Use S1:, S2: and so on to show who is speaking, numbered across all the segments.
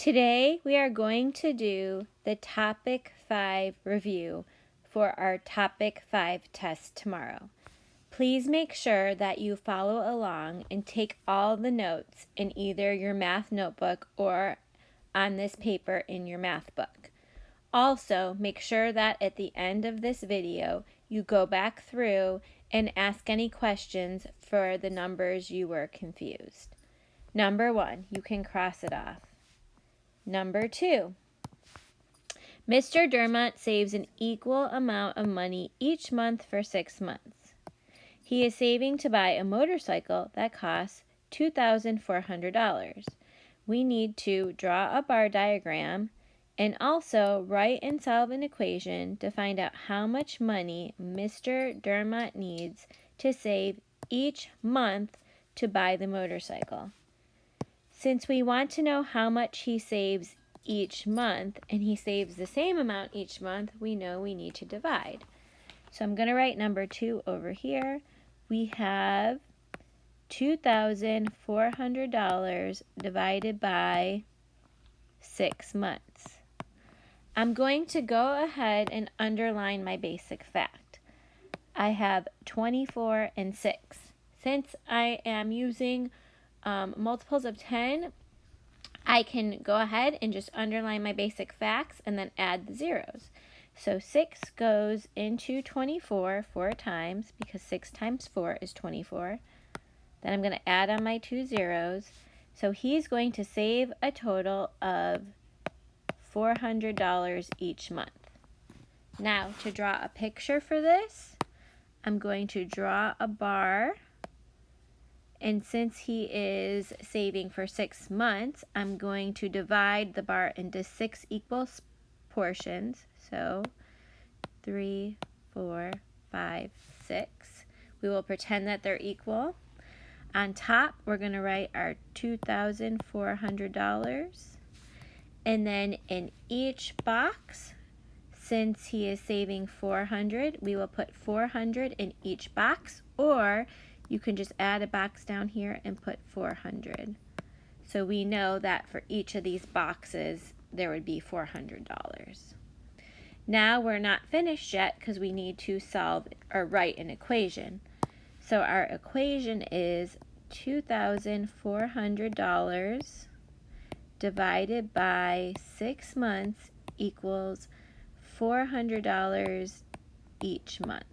S1: Today we are going to do the Topic 5 review for our Topic 5 test tomorrow. Please make sure that you follow along and take all the notes in either your math notebook or on this paper in your math book. Also, make sure that at the end of this video, you go back through and ask any questions for the numbers you were confused. Number 1, you can cross it off. Number 2, Mr. Dermott saves an equal amount of money each month for 6 months. He is saving to buy a motorcycle that costs $2,400. We need to draw a bar diagram and also write and solve an equation to find out how much money Mr. Dermott needs to save each month to buy the motorcycle. Since we want to know how much he saves each month, and he saves the same amount each month, we know we need to divide. So I'm going to write number 2 over here. We have $2,400 divided by 6 months. I'm going to go ahead and underline my basic fact. I have 24 and 6. Since I am using multiples of 10, I can go ahead and just underline my basic facts and then add the zeros. So 6 goes into 24 4 times because 6 times 4 is 24. Then I'm going to add on my 2 zeros. So he's going to save a total of $400 each month. Now to draw a picture for this, I'm going to draw a bar. And since he is saving for 6 months, I'm going to divide the bar into 6 equal portions. So 3, 4, 5, 6. We will pretend that they're equal. On top, we're going to write our $2,400. And then in each box, since he is saving $400, we will put $400 in each box, or you can just add a box down here and put $400. So we know that for each of these boxes, there would be $400. Now we're not finished yet because we need to solve or write an equation. So our equation is $2,400 divided by 6 months equals $400 each month.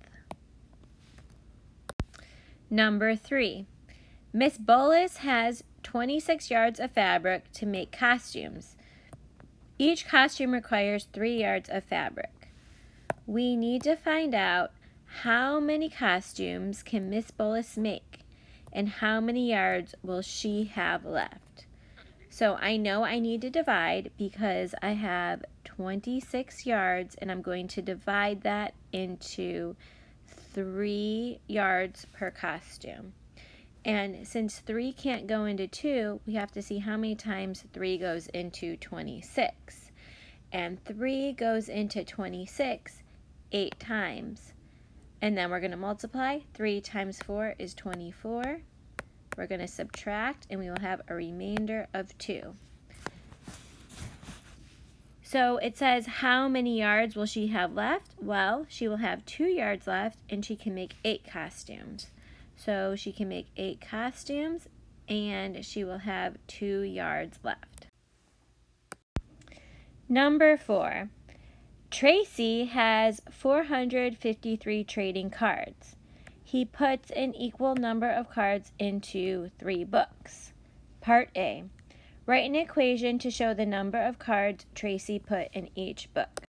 S1: Number 3, Miss Bolus has 26 yards of fabric to make costumes. Each costume requires 3 yards of fabric. We need to find out how many costumes can Miss Bolus make and how many yards will she have left. So I know I need to divide because I have 26 yards and I'm going to divide that into 3 yards per costume. And since 3 can't go into 2, we have to see how many times 3 goes into 26. And 3 goes into 26 8 times. And then we're going to multiply. 3 times 4 is 24. We're going to subtract and we will have a remainder of 2. So it says how many yards will she have left? Well, she will have 2 yards left and she can make 8 costumes. So she can make 8 costumes and she will have 2 yards left. Number 4, Tracy has 453 trading cards. He puts an equal number of cards into 3 books. Part A. Write an equation to show the number of cards Tracy put in each book.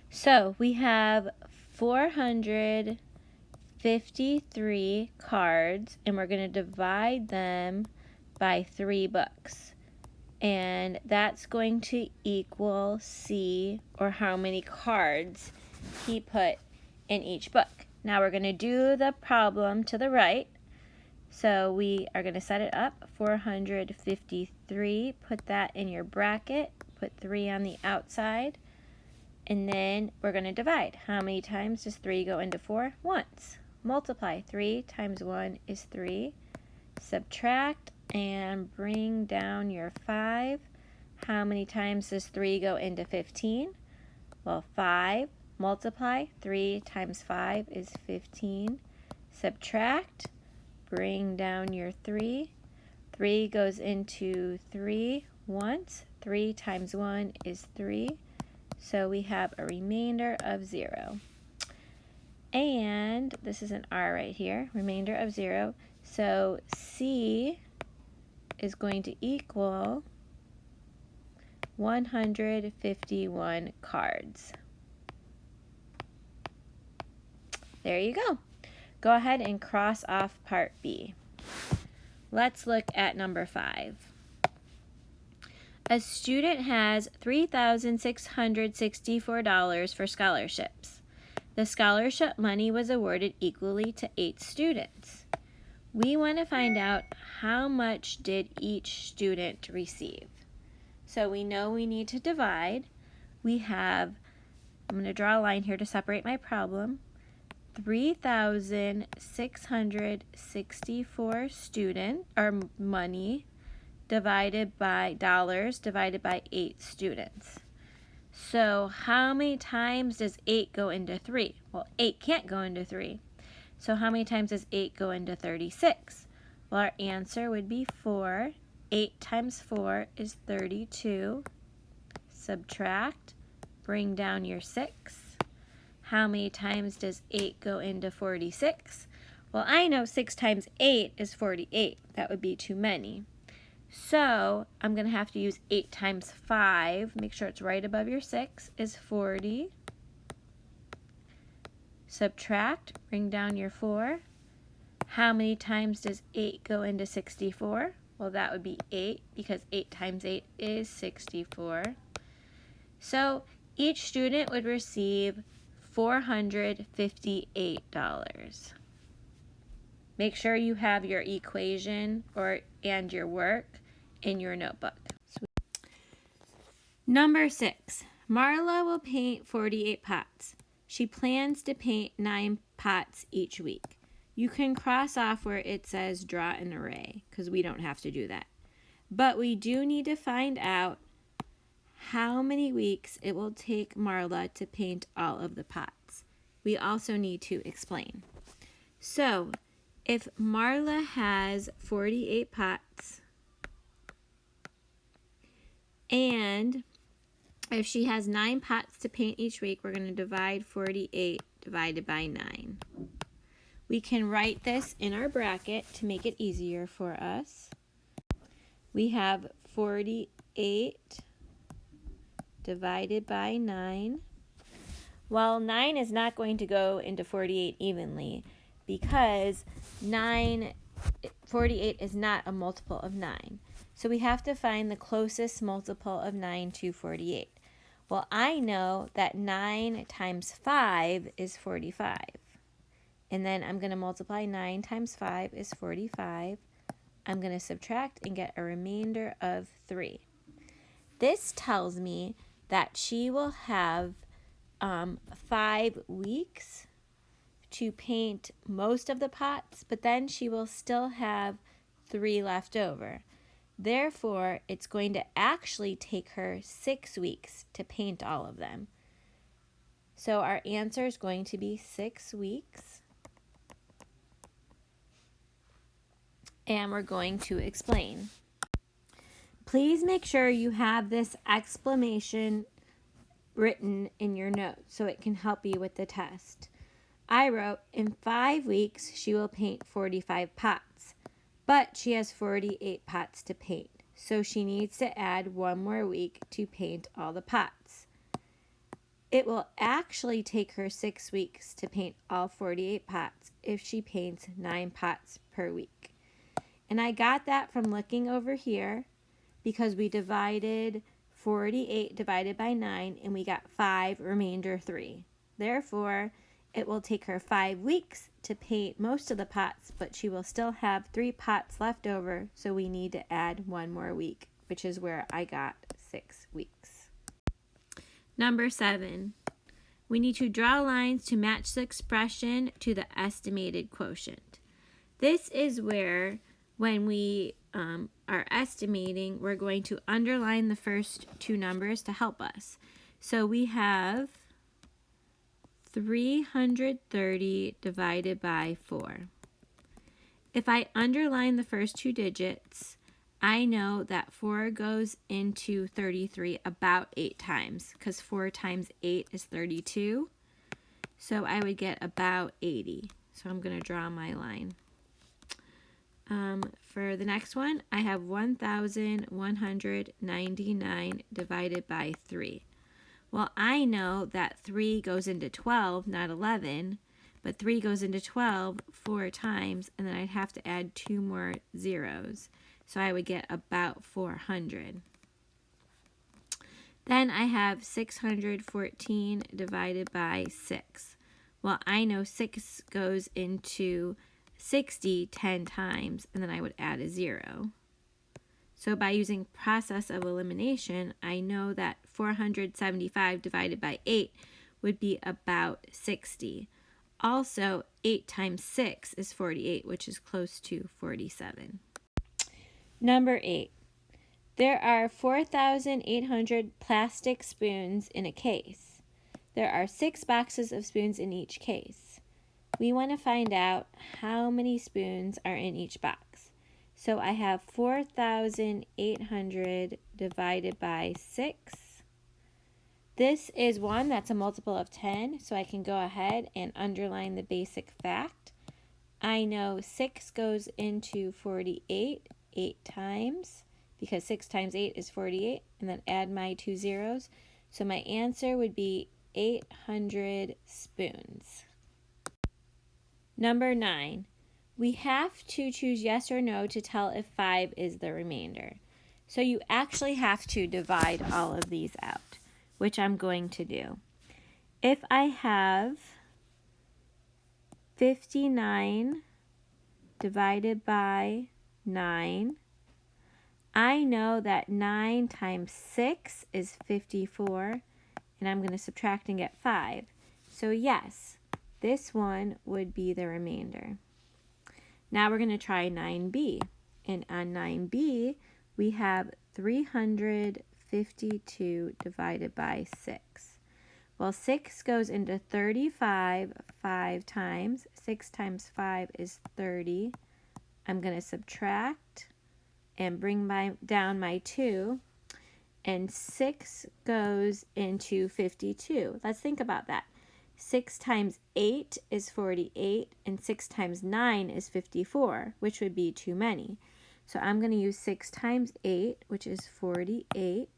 S1: So we have 453 cards, and we're going to divide them by 3 books. And that's going to equal C, or how many cards he put in each book. Now we're going to do the problem to the right. So we are going to set it up, 453, put that in your bracket, put 3 on the outside, and then we're going to divide. How many times does 3 go into 4? Once. Multiply. 3 times 1 is 3. Subtract and bring down your 5. How many times does 3 go into 15? Well, 5. Multiply. 3 times 5 is 15. Subtract. Bring down your 3. 3 goes into 3 once. 3 times 1 is 3. So we have a remainder of 0. And this is an R right here, remainder of 0. So C is going to equal 151 cards. There you go. Go ahead and cross off part B. Let's look at number 5. A student has $3,664 for scholarships. The scholarship money was awarded equally to 8 students. We want to find out how much did each student receive. So we know we need to divide. I'm going to draw a line here to separate my problem. 3,664 money divided by dollars divided by 8 students. So how many times does 8 go into 3? Well, 8 can't go into 3. So how many times does 8 go into 36? Well, our answer would be 4. 8 times 4 is 32. Subtract, bring down your 6. How many times does 8 go into 46? Well, I know 6 times 8 is 48. That would be too many. So I'm going to have to use 8 times 5. Make sure it's right above your 6 is 40. Subtract, bring down your 4. How many times does 8 go into 64? Well, that would be 8 because 8 times 8 is 64. So each student would receive $458. Make sure you have your equation and your work in your notebook. Number 6. Marla will paint 48 pots. She plans to paint 9 pots each week. You can cross off where it says draw an array because we don't have to do that. But we do need to find out how many weeks it will take Marla to paint all of the pots. We also need to explain. So, if Marla has 48 pots, and if she has 9 pots to paint each week, we're going to divide 48 divided by 9. We can write this in our bracket to make it easier for us. We have 48 divided by 9. Well, 9 is not going to go into 48 evenly because 48 is not a multiple of 9. So we have to find the closest multiple of 9 to 48. Well, I know that 9 times 5 is 45. And then I'm going to multiply 9 times 5 is 45. I'm going to subtract and get a remainder of 3. This tells me that she will have 5 weeks to paint most of the pots, but then she will still have 3 left over. Therefore, it's going to actually take her 6 weeks to paint all of them. So our answer is going to be 6 weeks. And we're going to explain. Please make sure you have this explanation written in your notes so it can help you with the test. I wrote, in 5 weeks, she will paint 45 pots, but she has 48 pots to paint, so she needs to add 1 more week to paint all the pots. It will actually take her 6 weeks to paint all 48 pots if she paints 9 pots per week. And I got that from looking over here because we divided 48 divided by 9 and we got 5 remainder 3. Therefore, it will take her 5 weeks to paint most of the pots, but she will still have 3 pots left over, so we need to add 1 more week, which is where I got 6 weeks. Number 7. We need to draw lines to match the expression to the estimated quotient. This is where when we our estimating, we're going to underline the first two numbers to help us. So we have 330 divided by 4. If I underline the first two digits, I know that 4 goes into 33 about 8 times, because 4 times 8 is 32. So I would get about 80. So I'm going to draw my line. For the next one, I have 1,199 divided by 3. Well, I know that 3 goes into 12, not 11, but 3 goes into 12 4 times, and then I'd have to add 2 more zeros. So I would get about 400. Then I have 614 divided by 6. Well, I know 6 goes into 60 10 times, and then I would add a 0. So by using process of elimination, I know that 475 divided by 8 would be about 60. Also, 8 times 6 is 48, which is close to 47. Number 8. There are 4,800 plastic spoons in a case. There are 6 boxes of spoons in each case. We want to find out how many spoons are in each box. So I have 4,800 divided by 6. This is one that's a multiple of 10, so I can go ahead and underline the basic fact. I know 6 goes into 48 8 times, because 6 times 8 is 48, and then add my 2 zeros. So my answer would be 800 spoons. Number 9. We have to choose yes or no to tell if 5 is the remainder. So you actually have to divide all of these out, which I'm going to do. If I have 59 divided by 9, I know that 9 times 6 is 54, and I'm going to subtract and get 5. So yes, this one would be the remainder. Now we're going to try 9b. And on 9b, we have 352 divided by 6. Well, 6 goes into 35 5 times. 6 times 5 is 30. I'm going to subtract and bring down my 2. And 6 goes into 52. Let's think about that. 6 times 8 is 48, and 6 times 9 is 54, which would be too many. So I'm going to use 6 times 8, which is 48,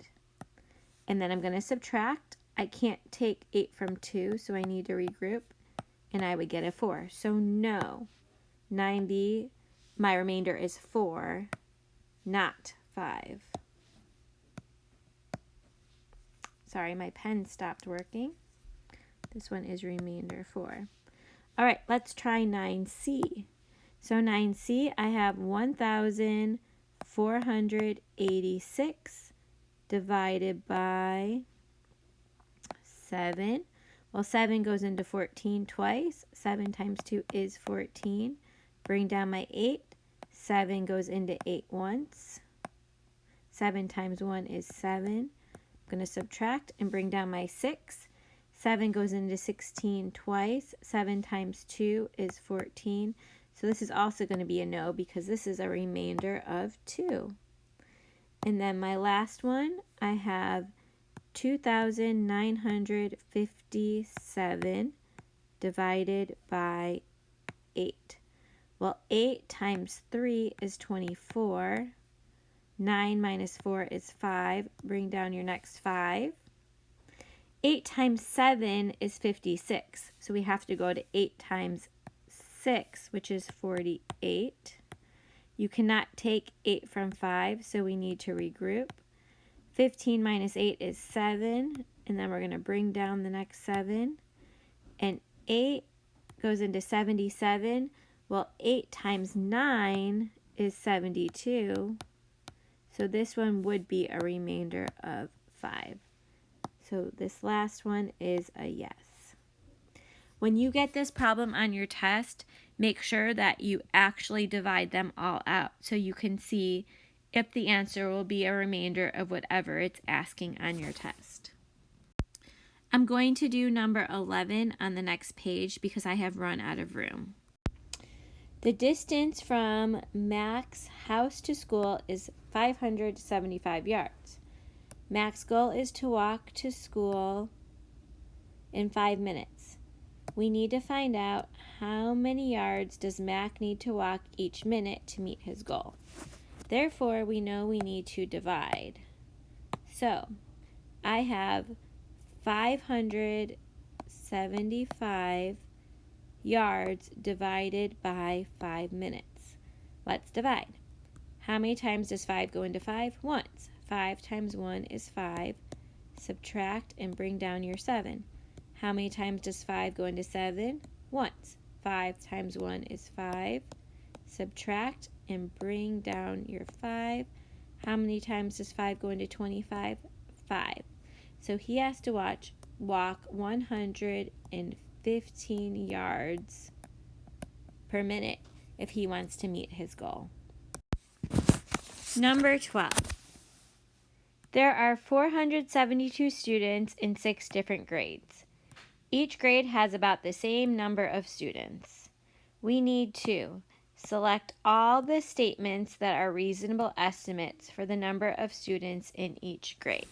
S1: and then I'm going to subtract. I can't take 8 from 2, so I need to regroup, and I would get a 4. So no, 9b, my remainder is 4, not 5. Sorry, my pen stopped working. This one is remainder 4. All right, let's try 9c. So 9c, I have 1,486 divided by 7. Well, 7 goes into 14 twice. 7 times 2 is 14. Bring down my 8. 7 goes into 8 once. 7 times 1 is 7. I'm going to subtract and bring down my 6. 7 goes into 16 twice. 7 times 2 is 14. So this is also going to be a no because this is a remainder of 2. And then my last one, I have 2,957 divided by 8. Well, 8 times 3 is 24. 9 minus 4 is 5. Bring down your next 5. 8 times 7 is 56. So we have to go to 8 times 6, which is 48. You cannot take 8 from 5, so we need to regroup. 15 minus 8 is 7, and then we're going to bring down the next 7. And 8 goes into 77. Well, 8 times 9 is 72. So this one would be a remainder of 5. So this last one is a yes. When you get this problem on your test, make sure that you actually divide them all out so you can see if the answer will be a remainder of whatever it's asking on your test. I'm going to do number 11 on the next page because I have run out of room. The distance from Mac's house to school is 575 yards. Mac's goal is to walk to school in 5 minutes. We need to find out how many yards does Mac need to walk each minute to meet his goal. Therefore, we know we need to divide. So, I have 575 yards divided by 5 minutes. Let's divide. How many times does 5 go into 5? Once. 5 times 1 is 5. Subtract and bring down your 7. How many times does 5 go into 7? Once. 5 times 1 is 5. Subtract and bring down your 5. How many times does 5 go into 25? 5. So he has to walk 115 yards per minute if he wants to meet his goal. Number 12. There are 472 students in 6 different grades. Each grade has about the same number of students. We need to select all the statements that are reasonable estimates for the number of students in each grade.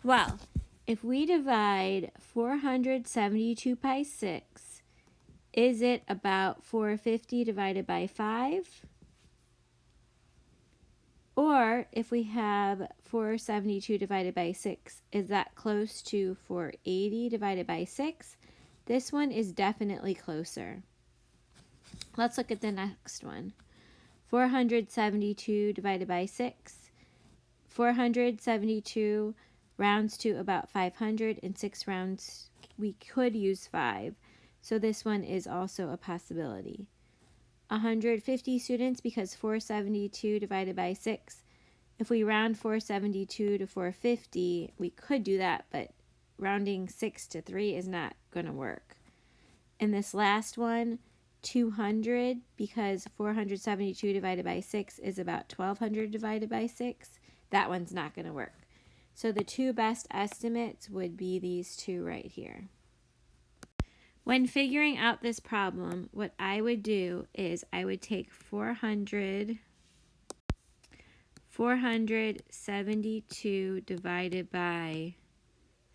S1: Well, if we divide 472 by 6, is it about 450 divided by 5? Or if we have 472 divided by 6, is that close to 480 divided by 6? This one is definitely closer. Let's look at the next one. 472 divided by 6. 472 rounds to about 500, and 6 rounds, we could use 5. So this one is also a possibility. 150 students because 472 divided by 6. If we round 472 to 450, we could do that, but rounding 6 to 3 is not going to work. In this last one, 200 because 472 divided by 6 is about 1200 divided by 6. That one's not going to work. So the two best estimates would be these two right here. When figuring out this problem, what I would do is I would take 472 divided by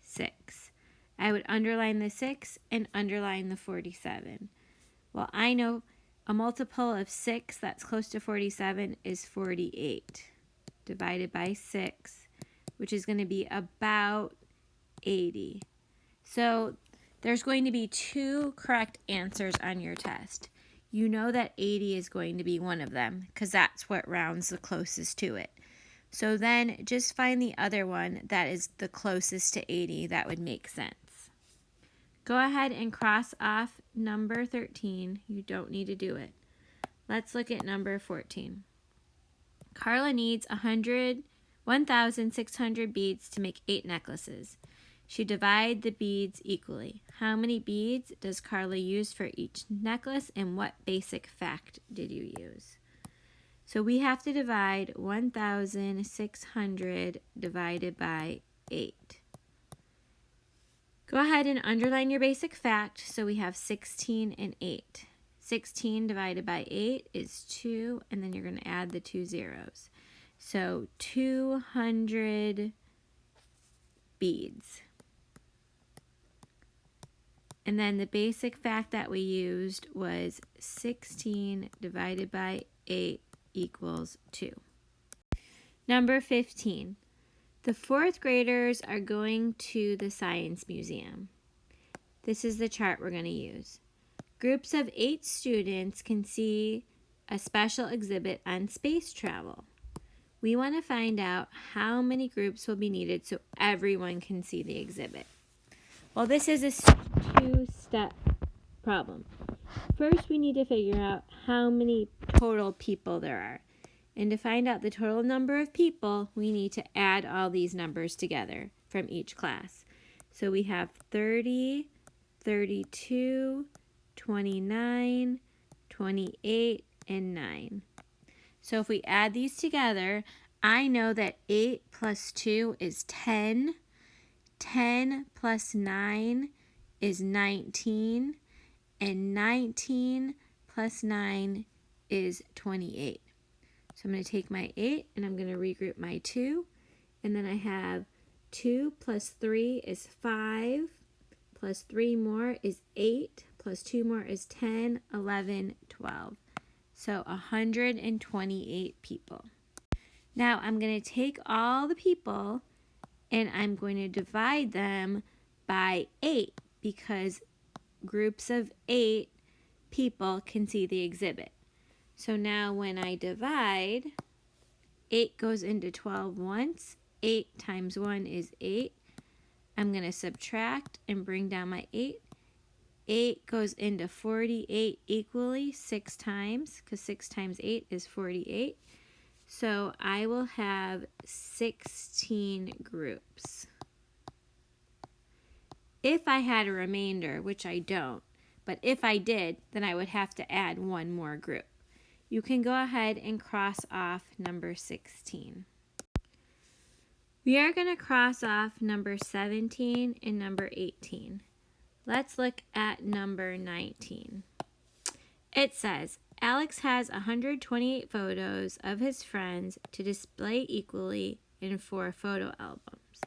S1: 6. I would underline the 6 and underline the 47. Well, I know a multiple of 6 that's close to 47 is 48 divided by 6, which is going to be about 80. So there's going to be 2 correct answers on your test. You know that 80 is going to be one of them because that's what rounds the closest to it. So then just find the other one that is the closest to 80. That would make sense. Go ahead and cross off number 13. You don't need to do it. Let's look at number 14. Carla needs 1,600 beads to make 8 necklaces. She divided the beads equally. How many beads does Carla use for each necklace, and what basic fact did you use? So we have to divide 1,600 divided by 8. Go ahead and underline your basic fact. So we have 16 and 8. 16 divided by 8 is 2, and then you're going to add the 2 zeros. So 200 beads. And then the basic fact that we used was 16 divided by 8 equals 2. Number 15. The 4th graders are going to the Science Museum. This is the chart we're going to use. Groups of 8 students can see a special exhibit on space travel. We want to find out how many groups will be needed so everyone can see the exhibit. Well, this is a 2-step problem. First, we need to figure out how many total people there are. And to find out the total number of people, we need to add all these numbers together from each class. So we have 30, 32, 29, 28, and 9. So if we add these together, I know that 8 plus 2 is 10. 10 plus 9 is 19. And 19 plus 9 is 28. So I'm going to take my 8 and I'm going to regroup my 2. And then I have 2 plus 3 is 5. Plus 3 more is 8. Plus 2 more is 10, 11, 12. So 128 people. Now I'm going to take all the people and I'm going to divide them by 8 because groups of 8 people can see the exhibit. So now when I divide, 8 goes into 12 once. 8 times 1 is 8. I'm going to subtract and bring down my 8. 8 goes into 48 equally 6 times, because 6 times 8 is 48. So I will have 16 groups. If I had a remainder, which I don't, but if I did, then I would have to add one more group. You can go ahead and cross off number 16. We are going to cross off number 17 and number 18. Let's look at number 19. It says, Alex has 128 photos of his friends to display equally in 4 photo albums.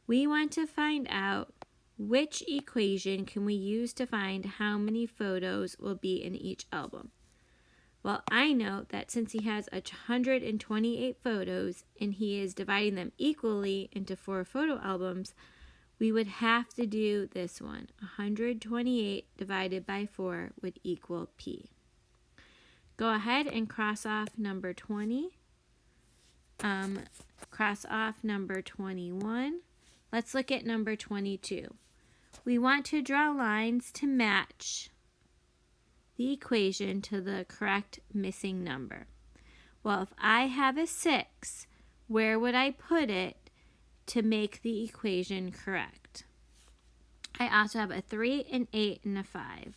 S1: We want to find out which equation can we use to find how many photos will be in each album. Well, I know that since he has 128 photos and he is dividing them equally into 4 photo albums, we would have to do this one. 128 divided by 4 would equal P. Go ahead and cross off number 20. Cross off number 21. Let's look at number 22. We want to draw lines to match the equation to the correct missing number. Well, if I have a 6, where would I put it to make the equation correct? I also have a 3, an 8, and a 5.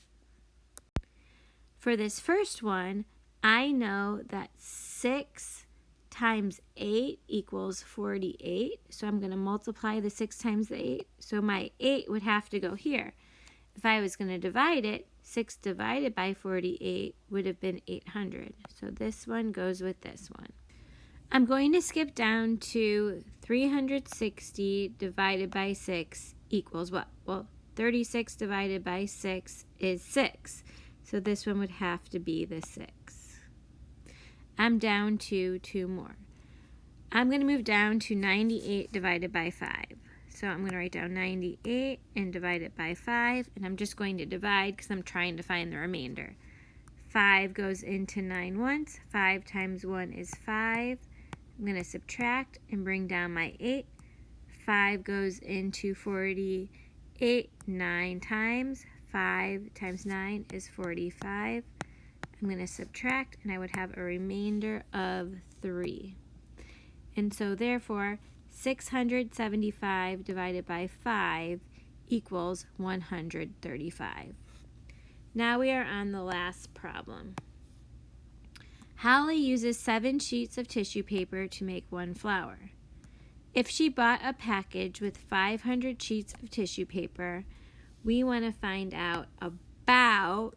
S1: For this first one, I know that 6 times 8 equals 48. So I'm going to multiply the 6 times the 8. So my 8 would have to go here. If I was going to divide it, 6 divided by 48 would have been 800. So this one goes with this one. I'm going to skip down to 360 divided by 6 equals what? Well, 36 divided by 6 is 6. So this one would have to be the 6. I'm down to 2 more. I'm going to move down to 98 divided by 5. So I'm going to write down 98 and divide it by 5. And I'm just going to divide because I'm trying to find the remainder. 5 goes into 9 once. 5 times 1 is 5. I'm going to subtract and bring down my 8. 5 goes into 48 9 times. 5 times 9 is 45. I'm going to subtract and I would have a remainder of 3. And so therefore 675 divided by 5 equals 135. Now we are on the last problem. Holly uses 7 sheets of tissue paper to make 1 flower. If she bought a package with 500 sheets of tissue paper, we want to find out about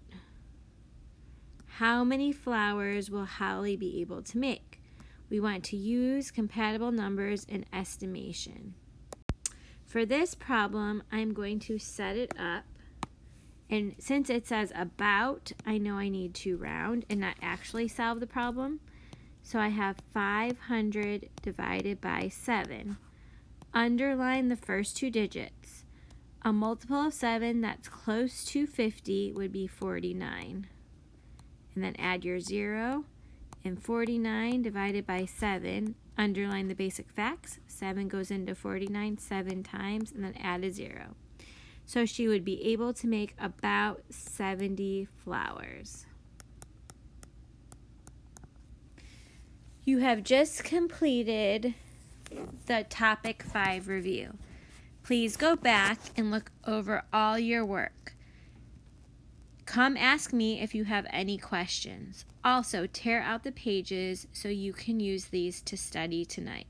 S1: how many flowers will Holly be able to make. We want to use compatible numbers and estimation. For this problem, I'm going to set it up. And since it says about, I know I need to round and not actually solve the problem. So I have 500 divided by 7. Underline the first 2 digits. A multiple of 7 that's close to 50 would be 49. And then add your 0. And 49 divided by 7, underline the basic facts. 7 goes into 49 7 times, and then add a 0. So she would be able to make about 70 flowers. You have just completed the Topic 5 review. Please go back and look over all your work. Come ask me if you have any questions. Also, tear out the pages so you can use these to study tonight.